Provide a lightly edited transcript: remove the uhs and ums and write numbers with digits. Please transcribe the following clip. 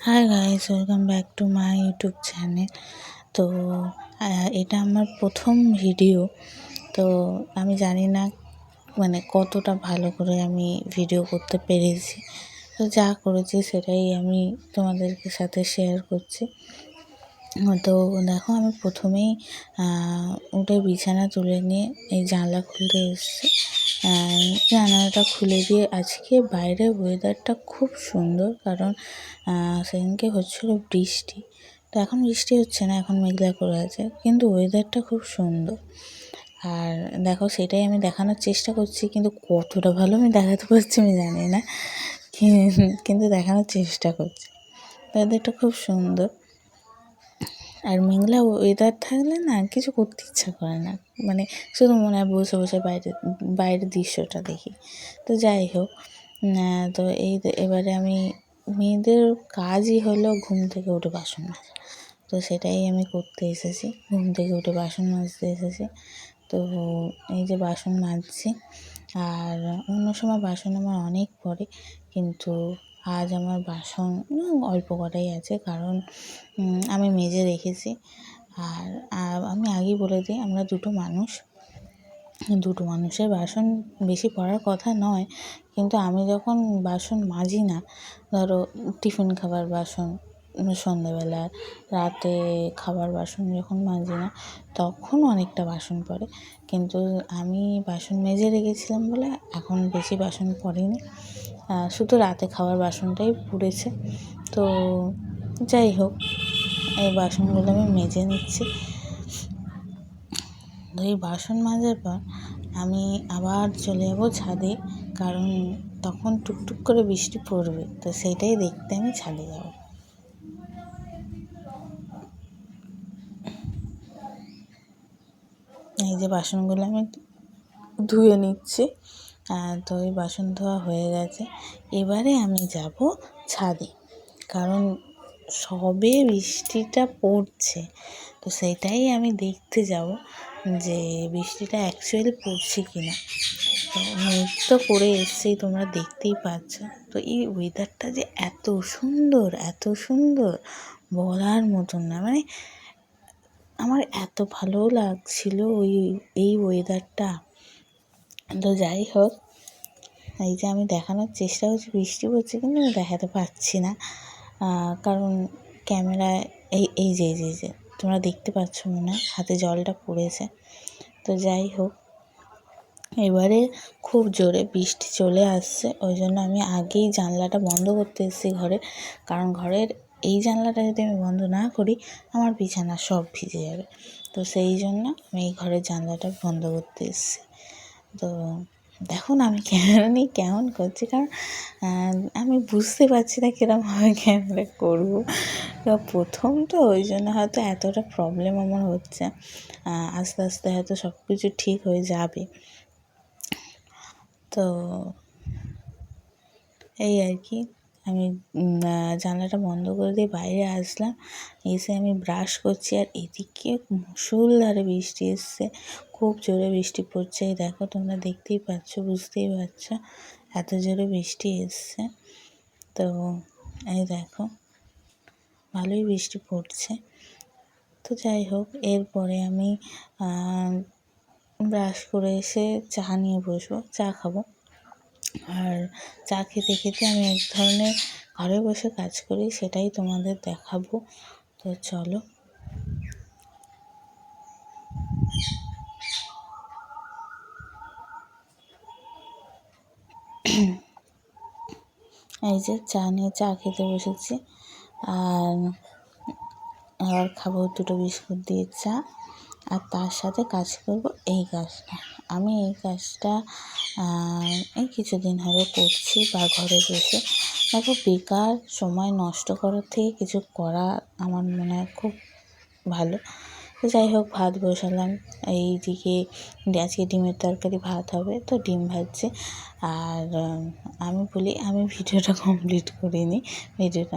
Hi guys, welcome back to my YouTube channel. তো এটা আমার প্রথম ভিডিও। তো আমি জানি না কতটা ভালো করে আমি ভিডিও করতে পেরেছি। তো যা করেছি সেটাই আমি তোমাদেরকে সাথে শেয়ার করছি। তো দেখো, আমি প্রথমেই উঠে বিছানা তুলে নিয়ে এই জানলা খুলতে এসেছি। জানালাটা খুলে দিয়ে আজকে বাইরের ওয়েদারটা খুব সুন্দর, কারণ সেদিনকে হচ্ছিলো বৃষ্টি। তো এখন বৃষ্টি হচ্ছে না, এখন মেঘলা করে আছে, কিন্তু ওয়েদারটা খুব সুন্দর। আর দেখো, সেটাই আমি দেখানোর চেষ্টা করছি, কিন্তু কতটা ভালো আমি দেখাতে পারছি আমি জানি না, কিন্তু দেখানোর চেষ্টা করছি। ওয়েদারটা খুব সুন্দর। আর মেঘলা ওয়েদার থাকলে না কিছু করতে ইচ্ছা করে না, শুধু মনে হয় বসে বসে বাইরের দৃশ্যটা দেখি। তো যাই হোক, তো এবারে আমি মেয়েদের কাজই হলো ঘুম থেকে উঠে বাসন মাজা। তো সেটাই আমি করতে এসেছি, ঘুম থেকে উঠে বাসন মাজতে এসেছি। তো এই যে বাসন মাজছি, আর অন্য সময় বাসন আমার অনেক পড়ে, কিন্তু আজ আমার বাসন অল্প কটাই আছে, কারণ আমি মেজে রেখেছি। আর আমি আগেই বলে দিই, আমরা দুটো মানুষের বাসন বেশি পড়ার কথা নয়, কিন্তু আমি যখন বাসন মাজি না, ধরো টিফিন খাবার বাসন সন্ধ্যেবেলা, রাতে খাবার বাসন যখন মাজি না, তখন অনেকটা বাসন পড়ে। কিন্তু আমি বাসন মেজে রেখেছিলাম বলে এখন বেশি বাসন পড়েনি, শুধু রাতে খাওয়ার বাসনটাই পড়েছে। তো যাই হোক, এই বাসনগুলো আমি মেজে নিচ্ছি। তো এই বাসন মাজার পর আমি আবার চলে যাব ছাদে, কারণ তখন টুকটুক করে বৃষ্টি পড়বে, তো সেইটাই দেখতে আমি ছাদে যাব। এই যে বাসনগুলো আমি ধুয়ে নিচ্ছি, তো এই বাসন ধোয়া হয়ে গেছে। এবারে আমি যাব ছাদে, কারণ সবে বৃষ্টিটা পড়ছে, তো সেইটাই আমি দেখতে যাব যে বৃষ্টিটা অ্যাকচুয়ালি পড়ছে কি না। তো মেঘ তো করে এসছেই, তোমরা দেখতেই পাচ্ছ। তো এই ওয়েদারটা যে এত সুন্দর বলার মতন না, আমার এত ভালো লাগছিল এই ওয়েদারটা। তো যাই হোক, এই যে আমি দেখানোর চেষ্টা করছি বৃষ্টি পড়ছে, কিন্তু আমি দেখাতে পারছি না, কারণ ক্যামেরায় এই যে তোমরা দেখতে পাচ্ছ মনে হয় হাতে জলটা পড়েছে। তো যাই হোক, এবারে খুব জোরে বৃষ্টি চলে আসছে, ওই জন্য আমি আগেই জানলাটা বন্ধ করতে এসেছি ঘরে, কারণ ঘরের এই জানলাটা যদি আমি বন্ধ না করি, আমার বিছানা সব ভিজে যাবে। তো সেই জন্য আমি এই ঘরের জানলাটা বন্ধ করতে এসেছি। তো দেখো না, আমি ক্যামেরা নিয়ে কেমন করছি, কারণ আমি বুঝতে পারছি না কীরকমভাবে ক্যামেরা করবো। প্রথম তো ওই জন্য হয়তো এতটা প্রবলেম আমার হচ্ছে, আস্তে আস্তে হয়তো সব কিছু ঠিক হয়ে যাবে। তো এই আর কি, আমি জানলাটা বন্ধ করে দিয়ে বাইরে আসলাম, এসে আমি ব্রাশ করছি, আর এদিকে মুষলধারে বৃষ্টি এসছে, খুব জোরে বৃষ্টি পড়ছে। এই দেখো, তোমরা দেখতেই পাচ্ছ, বুঝতেই পারছো এত জোরে বৃষ্টি এসছে। তো এই দেখো, ভালোই বৃষ্টি পড়ছে। তো যাই হোক, এরপরে আমি ব্রাশ করে এসে চা নিয়ে বসবো, চা খাবো। আর চা খেতে খেতে আমি এক ধরনের ঘরে বসে কাজ করি, সেটাই তোমাদের দেখাবো। তো চলো। এই যে চা খেতে বসেছি, আর খাবো দুটো বিস্কুট দিয়ে চা, আর তার সাথে কাজ করব এই কাজটা। আমি এই কাজটা এই কিছুদিন হলো করছি, বা ঘরে বসে। দেখো, বেকার সময় নষ্ট করার থেকে কিছু করা আমার মনে হয় খুব ভালো। তো যাই হোক, ভাত বসালাম, এইদিকে আজকে ডিমের তরকারি, ভাত হবে, তো ডিম ভাজছে। আর আমি ভিডিওটা কমপ্লিট করিনি, ভিডিওটা